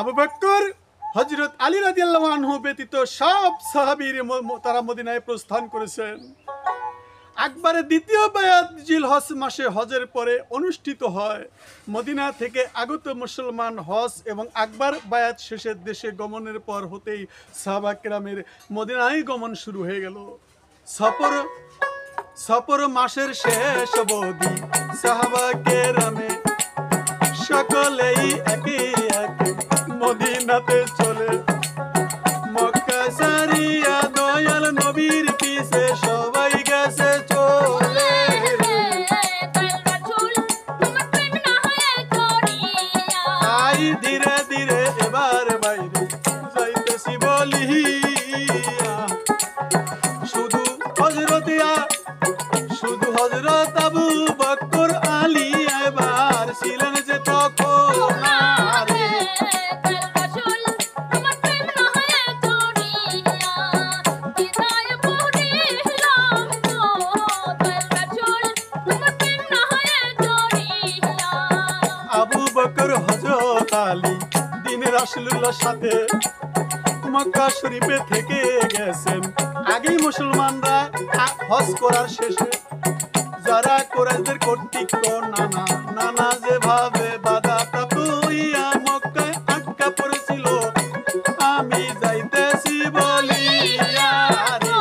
আবু বকর, হযরত আলী রাদিয়াল্লাহু আনহু ব্যতীত সব সাহাবীর তারা মদিনায় প্রস্থান করেছেন। আকবরের দ্বিতীয় বায়াত জিলহজ মাসে হজের পরে অনুষ্ঠিত হয়। মদিনা থেকে আগত মুসলমান হজ এবং আকবর বায়াত শেষের দেশে গমনের পর হতেই সাহাবা কেরামের মদিনায় গমন শুরু হয়ে গেল। সফর মাসের শেষ অবধি সাহাবা কেরামে সকলেই একে একে মদিনাতে চলে। মক্কা সারিয়া দয়াল নবীর পিছে সবাই গেছে চলে। তাই ধীরে ধীরে এবার বাইরে যাইতেছি বলিয়া, শুধু হযরত আবু বকর আলী এবার ছিলেন যে তখন আরে। আবু বকর হযরত আলী দিন রাসূলুল্লাহর সাথে মক্কা শরীফে থেকে গেছেন। আগেই মুসলমানরা হজ করার শেষে যারা কুরাইশদের কর্তৃক নানা যেভাবে বাধা প্রাপ্ত হইয়া মক্কায় আটকা পড়েছিল, আমি যাইতেছি বলিয়া রে।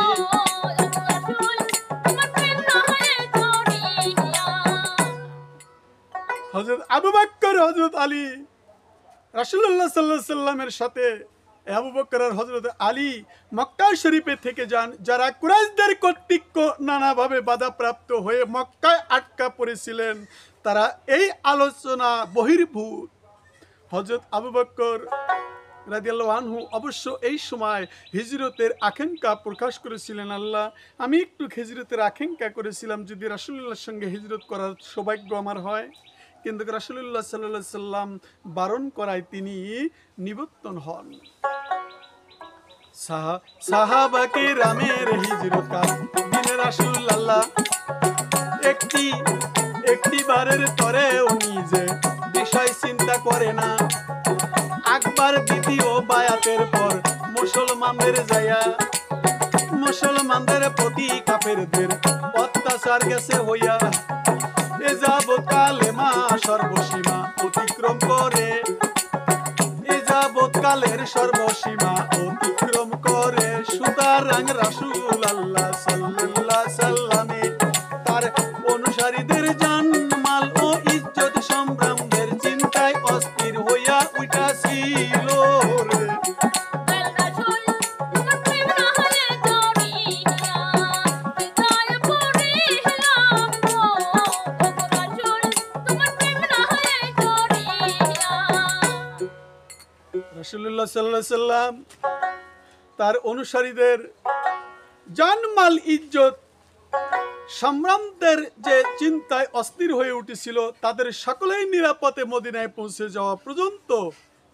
হযরত আবু বকর হযরত আলী রাসূলুল্লাহ সাল্লাল্লাহু আলাইহি সাল্লামের সাথে আবু বকর আর হযরত আলী মক্কা শরীফে থেকে যান, যারা কুরাইশদের কর্তৃক নানাভাবে বাধাপ্রাপ্ত হয়ে মক্কায় আটকা পড়েছিলেন। তারা এই আলোচনা বহির্ভূত। হযরত আবু বকর রাদিয়াল্লাহু আনহু অবশ্য এই সময় হিজরতের আকাঙ্ক্ষা প্রকাশ করেছিলেন। আল্লাহ, আমি একটু হিজরতের আকাঙ্ক্ষা করেছিলাম যদি রাসূলুল্লাহর সঙ্গে হিজরত করার সৌভাগ্য আমার হয়, কিন্তু রাসূলুল্লাহ সাল্লাল্লাহু আলাইহি সাল্লাম বারণ করায় তিনি নিবর্তন হন। সাহাবা কেরামের হিজরত দিন রাসূলুল্লাহ একটি বারের তরেও নিজে বিষয় চিন্তা করে না। আকবর দ্বিতীয় বায়াতের পর মুসলমানদের প্রতি কাফেরদের অত্যাচার গেছে হইয়া, এ যাবৎ কালেমা সর্বসীমা অতিক্রম করে, এ যাবৎ কালের সর্বসীমা অতিক্রম করে। সুতরাং রাসূলুল্লাহ সাল্লাল্লাহু আলাইহি সাল্লামে তার অনুসারীদের জানমাল ও ইজ্জত সম্ভ্রমের চিন্তায় অস্থির হইয়া উঠিয়াছিল রে। রাসূলুল্লাহ সাল্লাল্লাহু আলাইহি সাল্লাম তার অনুসারীদের জানমাল ইজ্জত সম্ভ্রামদের যে চিন্তায় অস্থির হয়ে উঠেছিল, তাদের সকলেই নিরাপদে মদিনায় পৌঁছে যাওয়া পর্যন্ত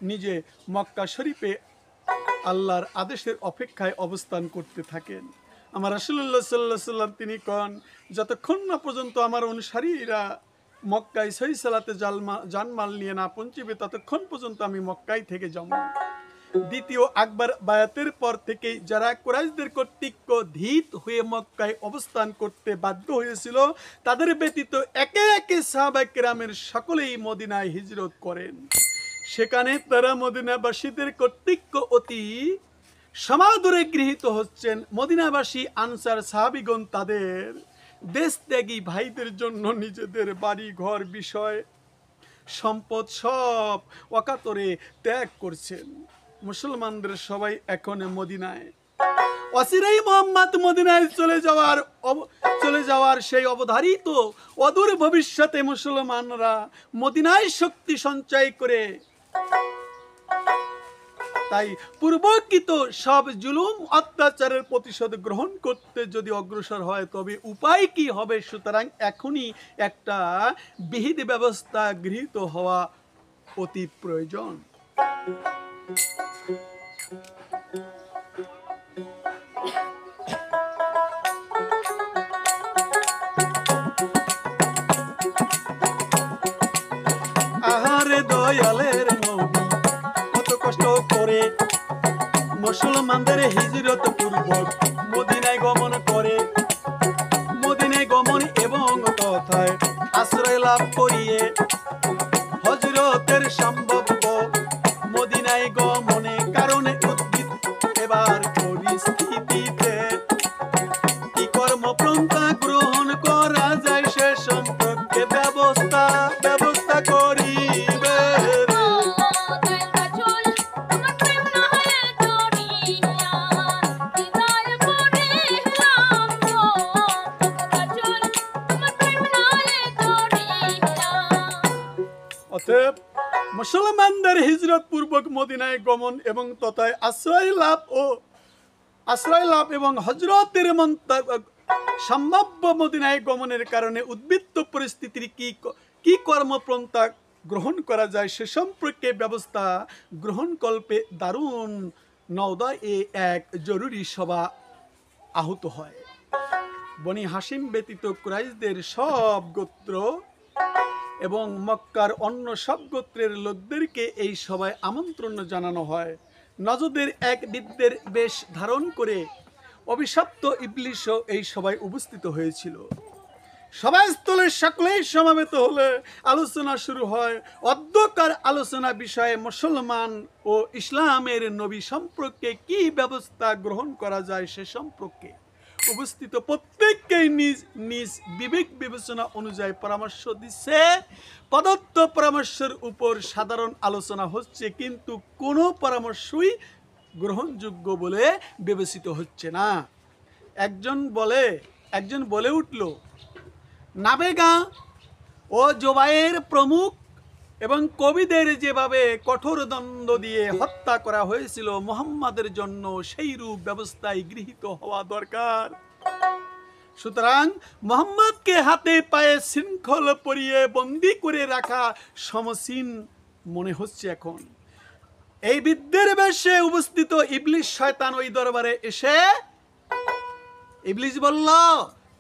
নিজে মক্কা শরীফে আল্লাহর আদেশের অপেক্ষায় অবস্থান করতে থাকেন। আমার রাসূলুল্লাহ সাল্লাল্লাহু আলাইহি সাল্লাম তিনি কন, যতক্ষণ না পর্যন্ত আমার অনুসারীরা মক্কায় সহি সালাতে জানমাল নিয়ে না পৌঁছবে, ততক্ষণ পর্যন্ত আমি মক্কায় থেকে যাব। দ্বিতীয় আকবর বায়াতের পর থেকেই যারা কুরাইশদের কর্তৃক ধীত হয়ে মক্কায় অবস্থান করতে বাধ্য হয়েছিল, তাদের ব্যতীত একে একে সাহাবা কেরামের সকলেই মদিনায় হিজরত করেন। সেখানে তারা মদিনাবাসীদের কর্তৃক অতি সমাদরে গৃহীত হচ্ছেন। মদিনাবাসী আনসার সাহাবীগণ তাদের দেশত্যাগী ভাইদের জন্য নিজেদের বাড়ি ঘর বিষয় সম্পদ সব অকাতরে ত্যাগ করছেন। মুসলমানদের সবাই এখন মদিনায়। অচিরেই মুহাম্মদ মদিনায় চলে যাওয়ার সেই অবধারিত অদূর ভবিষ্যতে মুসলমানরা মদিনায় শক্তি সঞ্চয় করে তাই পূর্বকৃত সব জুলুম অত্যাচারের প্রতিশোধ গ্রহণ করতে যদি অগ্রসর হয়, তবে উপায় কি হবে? সুতরাং এখনই একটা বিহিত ব্যবস্থা গৃহীত হওয়া অতি প্রয়োজন। আহারে দয়ালের নবী, কত হিজরত পূর্বক মদিনায় গমন করে, মদিনায় গমন এবং তথায় আশ্রয় লাভ করিয়ে হযরতের সম্ভব্য মদিনায় গমনে কারণে উদ্ভিদ এবার পরিস্থিতিতে কি কর্মপন্থা গ্রহণ করা যায় সে সম্পর্কে ব্যবস্থা করিবে। অতএব মুসলমানদের হিজরত পূর্বক মদিনায় গমন এবং তথায় আশ্রয় লাভ এবং হযরতের সম্ভাব্য মদিনায় গমনের কারণে উদ্বৃত্ত পরিস্থিতির কি কর্মপন্থা গ্রহণ করা যায় সে সম্পর্কে ব্যবস্থা গ্রহণকল্পে দারুন নওদা এক জরুরি সভা আহত হয়। বনি হাসিম ব্যতীত কুরাইশদের সব গোত্র এবং মক্কার অন্য সব গোত্রের লোকদেরকে এই সভায় আমন্ত্রণ জানানো হয়। নজদের এক বিদ্যের বেশ ধারণ করে অভিশপ্ত ইবলিশও এই সভায় উপস্থিত হয়েছিল। সভাস্থলে সকলেই সমাবেত হলে আলোচনা শুরু হয়। অধ্যকার আলোচনা বিষয়ে মুসলমান ও ইসলামের নবী সম্পর্কে কি ব্যবস্থা গ্রহণ করা যায় সে সম্পর্কে উপস্থিত প্রত্যেককেই নিজ নিজ বিবেক বিবেচনা অনুযায়ী পরামর্শ দিচ্ছে। প্রদত্ত পরামর্শের উপর সাধারণ আলোচনা হচ্ছে, কিন্তু কোনো পরামর্শই গ্রহণযোগ্য বলে বিবেচিত হচ্ছে না। একজন বলে উঠল, নাবেগা ও জোবায়ের প্রমুখ এবং কবিদের যেভাবে কঠোর দণ্ড দিয়ে হত্যা করা হয়েছিল, মুহাম্মাদের জন্য সেই রূপ ব্যবস্থায় গৃহীত হওয়া দরকার। সুতরাং মুহাম্মাদকে হাতে পায়ে শৃঙ্খল পরিয়ে বন্দী করে রাখা সমসীন মনে হচ্ছে এখন। এই বিদ্যের বেশে উপস্থিত ইবলিশ শয়তান ওই দরবারে এসে ইবলিশ বলল,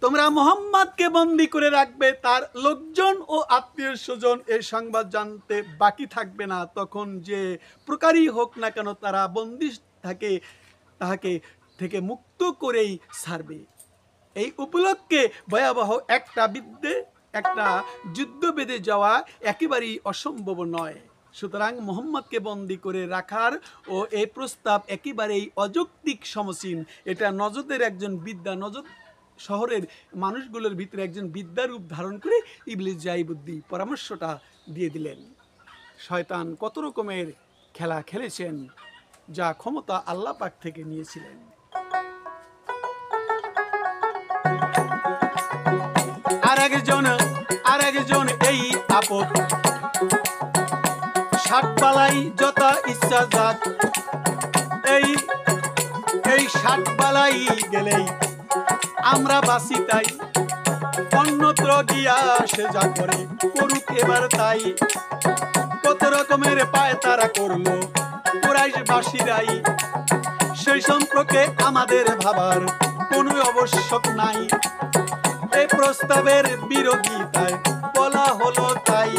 তোমরা মুহাম্মাদকে বন্দী করে রাখবে, তার লোকজন ও আত্মীয় স্বজন এই সংবাদ জানতে বাকি থাকবে না। তখন যে প্রকারই হোক না কেন তারা বন্দী তাহাকে থেকে মুক্ত করেই ছাড়বে। এই উপলক্ষে ভয়াবহ একটা যুদ্ধ বেঁধে যাওয়া একেবারেই অসম্ভব নয়। সুতরাং মুহাম্মাদকে বন্দী করে রাখার ও এই প্রস্তাব একেবারেই অযৌক্তিক সমসীন। এটা নজদের একজন বিদ্যা, নজদ শহরের মানুষগুলোর ভিতরে একজন বিদ্যারূপ ধারণ করে ইবলিস যাই বুদ্ধি পরামর্শটা দিয়ে দিলেন। শয়তান কত রকমের খেলা খেলেছেন, যা ক্ষমতা আল্লাহ পাক থেকে নিয়েছিলেন। আর একজন এই আপদ ষাট বালাই যত ইচ্ছা যাক, এই ষাট বালাই গেলেই আমরা বাঁচি, তাই অন্যত্র গিয়া সে যা করে করুক এবার তাই। কত রকমের পায় তারা করলো কুরাইশবাসীরাই, সেই সম্পর্কে আমাদের ভাবার কোনো আবশ্যক নাই। এই প্রস্তাবের বিরোধিতায় বলা হলো তাই,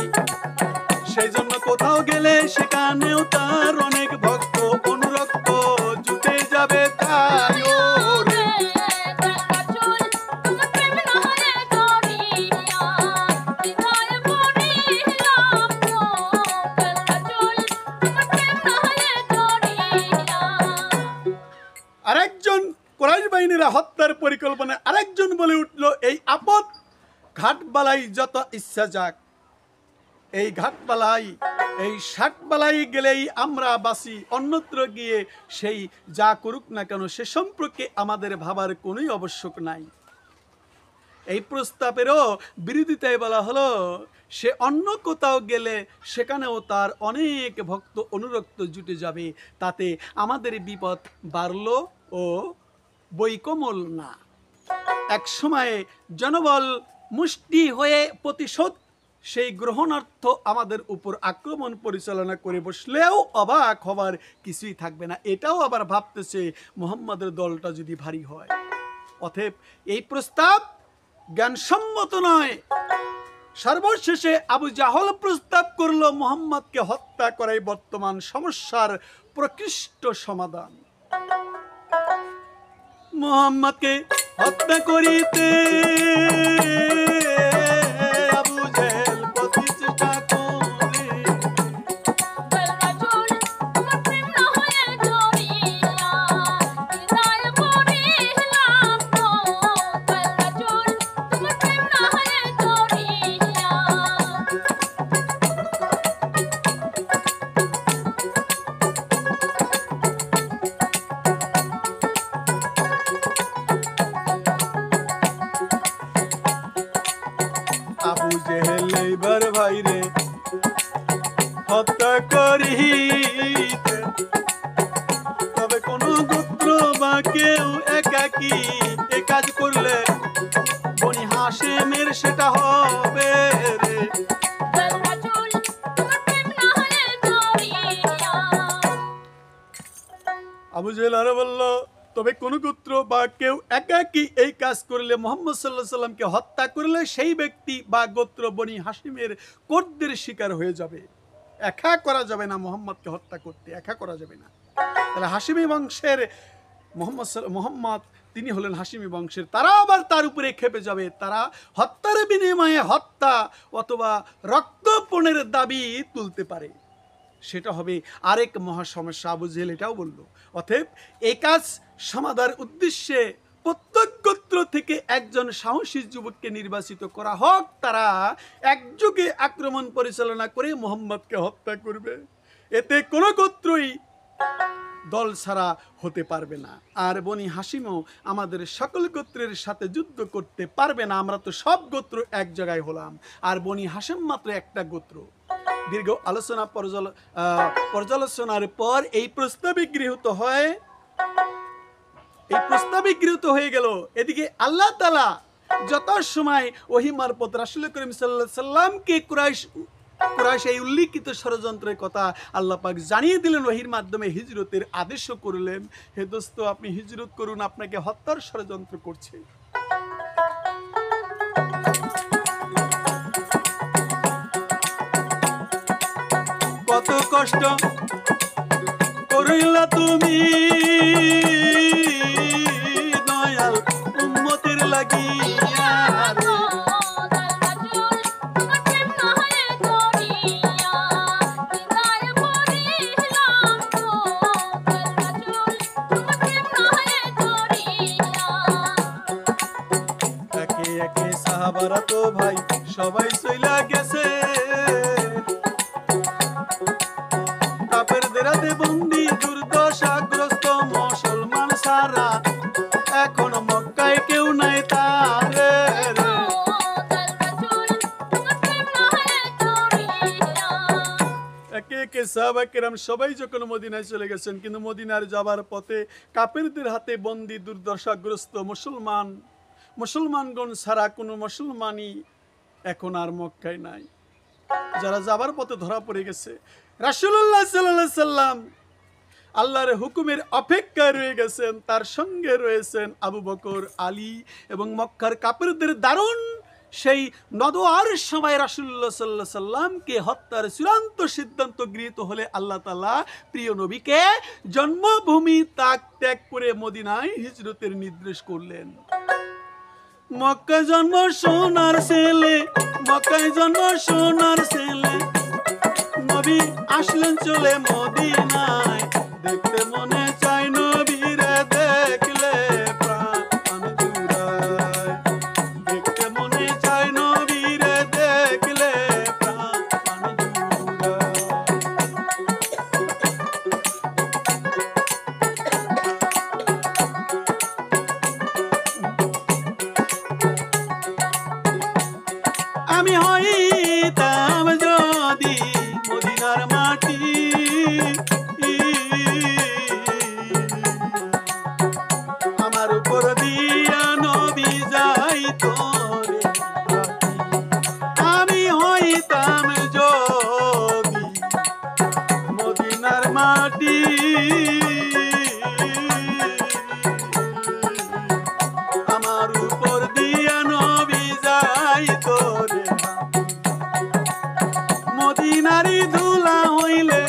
সেই জন্য কোথাও গেলে সেখানেও তার অনেক ভক্ত অনুরক্ত জুটে যাবে তাই। আরেকজন কুরাইশ বাহিনীরা হত্যার পরিকল্পনা আরেকজন বলে উঠল, এই আপদ ঘাটবালাই যত ইচ্ছা যাক, এই ঘাটবালাই এই ষাটবালাই গেলেই আমরা বাঁচি, অন্যত্র গিয়ে সেই যা করুক না কেন সে সম্পর্কে আমাদের ভাবার কোনোই আবশ্যক নাই। এই প্রস্তাবেরও বিরোধিতায় বলা হলো, সে অন্য কোথাও গেলে সেখানেও তার অনেক ভক্ত অনুরক্ত জুটে যাবে, তাতে আমাদের বিপদ বাড়ল ও বৈকমল না। এক সময়ে জনবল মুষ্টি হয়ে প্রতিশোধ সেই গ্রহণার্থ আমাদের উপর আক্রমণ পরিচালনা করে বসলেও অবাক হবার কিছুই থাকবে না। এটাও আবার ভাবতেছে মুহাম্মাদের দলটা যদি ভারী হয়। অতএব এই প্রস্তাব জ্ঞানসম্মত নয়। সর্বশেষে আবু জাহল প্রস্তাব করলো, মুহাম্মাদকে হত্যা করাই বর্তমান সমস্যার প্রকৃষ্ট সমাধান। মুহাম্মদকে হত্যা করিতে আবু জেহেল প্রতিচেষ্টা করে। আবু জেহেল এইবার ভাইরে হত্যা করিতে, তবে কোন গোত্র বা কেউ একাকী এ কাজ করলে বনি হাশেমের সেটা হবে রে। আবু জেহেল আরো বলল, তবে কোন গোত্র বা কেউ একাকী এই কাজ করলে, মুহাম্মদ সাল্লাল্লাহু আলাইহি সাল্লামকে হত্যা করলে সেই ব্যক্তি বা গোত্র বনি হাশিমের কর্দের শিকার হয়ে যাবে। একা করা যাবে না, মুহাম্মদকে হত্যা করতে একা করা যাবে না। তাহলে হাশিমি বংশের মুহাম্মদ তিনি হলেন হাশিমি বংশের, তারা আবার তার উপরে খেপে যাবে, তারা হত্যার বিনিময়ে হত্যা অথবা রক্তপণের দাবি তুলতে পারে, সেটা হবে আরেক মহা সমস্যা। আবু জেহেল এটাও বলল। অতএব এই কাজ সমাধানের উদ্দেশ্যে প্রত্যেক গোত্র থেকে একজন সাহসী যুবককে নির্বাচিত করা হোক, তারা একযোগে আক্রমণ পরিচালনা করে মুহাম্মদকে হত্যা করবে। এতে কোনো গোত্রই দল ছাড়া হতে পারবে না। আর বনি হাশিমও আমাদের সকল গোত্রের সাথে যুদ্ধ করতে পারবে না। আমরা তো সব গোত্র এক জায়গায় হলাম, আর বনি হাশিম মাত্র একটা গোত্র। দীর্ঘ আলোচনা পর্যালোচনার পর এই প্রস্তাবে গৃহীত হয়ে গেল। এদিকে আল্লাহ তাআলা যত সময় ওহী মারফত রাসূল করিম সাল্লাল্লাহু আলাইহি সাল্লামকে কুরাইশ এই উল্লিখিত ষড়যন্ত্রের কথা আল্লাহ পাক জানিয়ে দিলেন, ওহীর মাধ্যমে হিজরতের আদেশও করলেন। হে দোস্ত, আপনি হিজরত করুন, আপনাকে হত্যার ষড়যন্ত্র করছে। কত কষ্ট করিলা তুমি দয়াল উম্মতের লাগিয়া রে। একে একে সাহাবারা তো ভাই সবাই চইলা গেছে, বন্দী দুর্দশাগ্রস্ত মুসলমান সারা, এখন মক্কায় কেউ নাই তারে। একে একে সাহাবা কেরাম সবাই যখন মদিনায় চলে গেছেন, কিন্তু মদিনার যাবার পথে কাফেরদের হাতে বন্দী দুর্দশাগ্রস্ত মুসলমানগণ ছাড়া কোনো মুসলমানই এখন আর মক্কায় নাই। যারা যাবার পথে ধরা পড়ে গেছে, রাসূলুল্লাহ সাল্লাল্লাহু আলাইহি সাল্লাম আল্লাহর হুকুমের অপেক্ষায় রয়ে গেছেন। তার সঙ্গে রয়েছেন আবু বকর, আলী এবং মক্কার কাফেরদের দারুণ সেই নদওয়ার সময় রাসূলুল্লাহ সাল্লাল্লাহু আলাইহি সাল্লামকে হত্যার চূড়ান্ত সিদ্ধান্ত গৃহীত হলে আল্লাহ তাআলা প্রিয় নবীকে জন্মভূমি ত্যাগ করে মদিনায় হিজরতের নির্দেশ করলেন। মক্কায় জন্ম সোনার ছেলে, মক্কায় জন্ম সোনার ছেলে, নবী আসলেন চলে মদিনায়, দেখতে মনে চায় নবীরে দেখলে প্রাণ জুড়ায়, দেখতে মনে চায় নবীরে দেখলে প্রাণ জুড়ায়। আমি হইতাম যদি মদিনার মাটি, আমার উপর দিয়া নবী যাইতো রে। আমি হইতাম যদি মদিনার মাটি, আমার উপর দিয়া নবী যাইতো রে। মদিনারি ধুলা হইলে,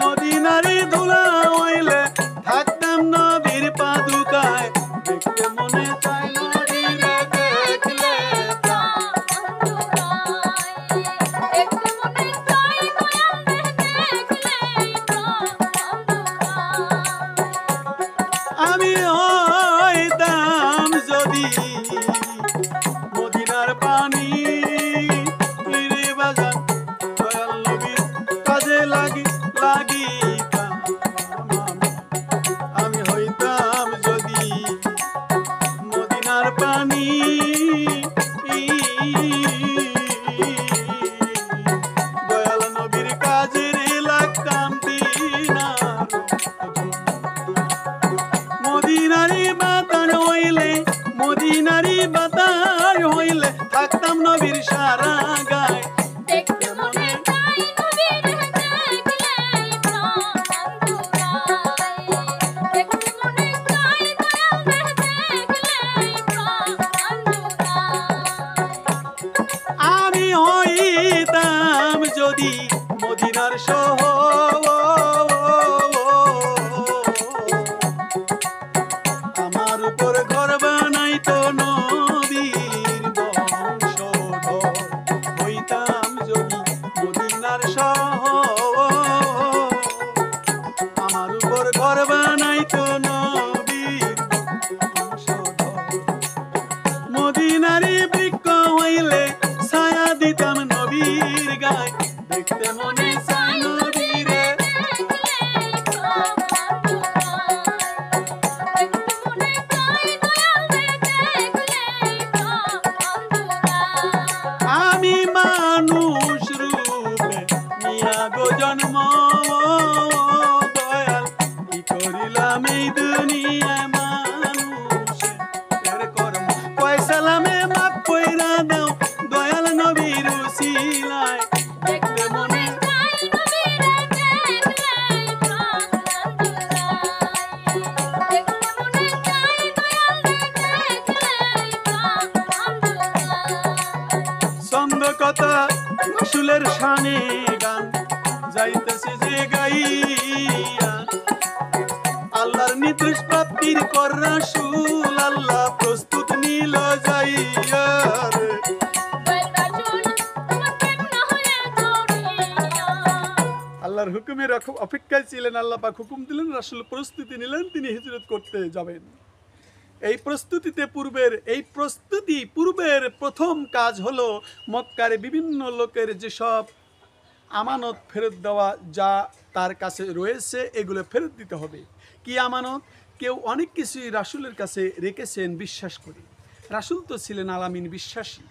মদিনারি ধুলা হইলে থাকতাম নবীর পাদুকায়, দেখতে লাগিতাম আমি হইতাম যদি মদিনার পানি দয়াল নবীর কাজের লাগতাম দিনার মদিনারি বাতার হইলে মদিনারি বাতার হইলে থাকতাম নবীর সারা গায় দেখতে মনে চাই নবীর দেখলে প্রাণ জুড়ায় দেখতে মনে চাই দয়ালের দেখলে প্রাণ জুড়ায় আমি হইতাম যদি মদিনার শহর আমার উপর ঘর বানাইতো নবীর বংশধর হইতাম যদি মদিনার শহর আমার উপর ঘর বানাইতো নবীর বংশধর মদিনারি বৃক্ষ হইলে ছায়া দিতাম নবীর গায় দেখতে মনে চায় নবীরে আমি মানুষ রূপে নিয়া গো জন্ম দয়াল কি করিলাম এই দুনিয়ায় মানুষের কর্ম পয়সালামে মাপ কইরা দাও দয়াল নবীর উসিলায় দেখতে মনে ছন্দ কথা রাসূলের শানে গান যাইতেছে যে গাইয়া আল্লাহর নির্দেশ প্রাপ্তির কর রাসূল আল্লাহ প্রস্তুত নিল যাইয়া রে আল্লাহর হুকুমের অপেক্ষায় ছিলেন আল্লাহ পাক হুকুম দিলেন রাসূল প্রস্তুতি নিলেন তিনি হিজরত করতে যাবেন এই প্রস্তুতি পূর্বের প্রথম কাজ হলো মক্কার বিভিন্ন লোকের যেসব আমানত ফেরত দেওয়া যা তার কাছে রয়েছে এগুলো ফেরত দিতে হবে কি আমানত কেউ অনেক কিছুই রাসূলের কাছে রেখেছেন বিশ্বাস করে রাসূল তো ছিলেন আলামিন বিশ্বাসী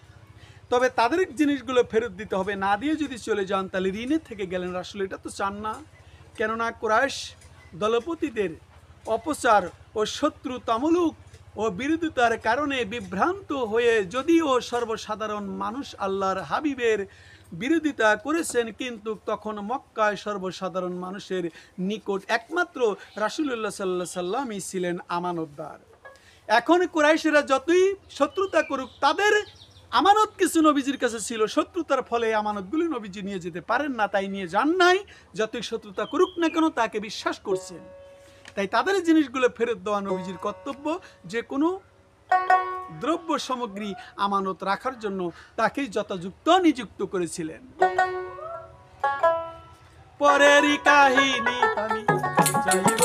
তবে তাদের জিনিসগুলো ফেরত দিতে হবে না দিয়ে যদি চলে যান তাহলে ঋণের থেকে গেলেন রাসূল এটা তো চান না কেননা কুরাইশ দলপতিদের অপচার ও শত্রুতামূলক ও বিরোধিতার কারণে বিভ্রান্ত হয়ে যদিও সর্বসাধারণ মানুষ আল্লাহর হাবিবের বিরোধিতা করেছেন কিন্তু তখন মক্কায় সর্বসাধারণ মানুষের নিকট একমাত্র রাসূলুল্লাহ সাল্লাল্লাহু আলাইহি সাল্লামই ছিলেন আমানতদার এখন কুরাইশরা যতই শত্রুতা করুক তাদের আমানত কিছু নবীজির কাছে ছিল শত্রুতার ফলে আমানতগুলো নবীজি নিয়ে যেতে পারেন না তাই নিয়ে যান নাই যতই শত্রুতা করুক না কেন তাকে বিশ্বাস করছেন তাই তাদের জিনিসগুলো ফেরত দেওয়া নবীজির কর্তব্য যে কোনো দ্রব্য সামগ্রী আমানত রাখার জন্য তাকেই যথাযুক্ত নিযুক্ত করেছিলেন পরেরই কাহিনী আমি চাইব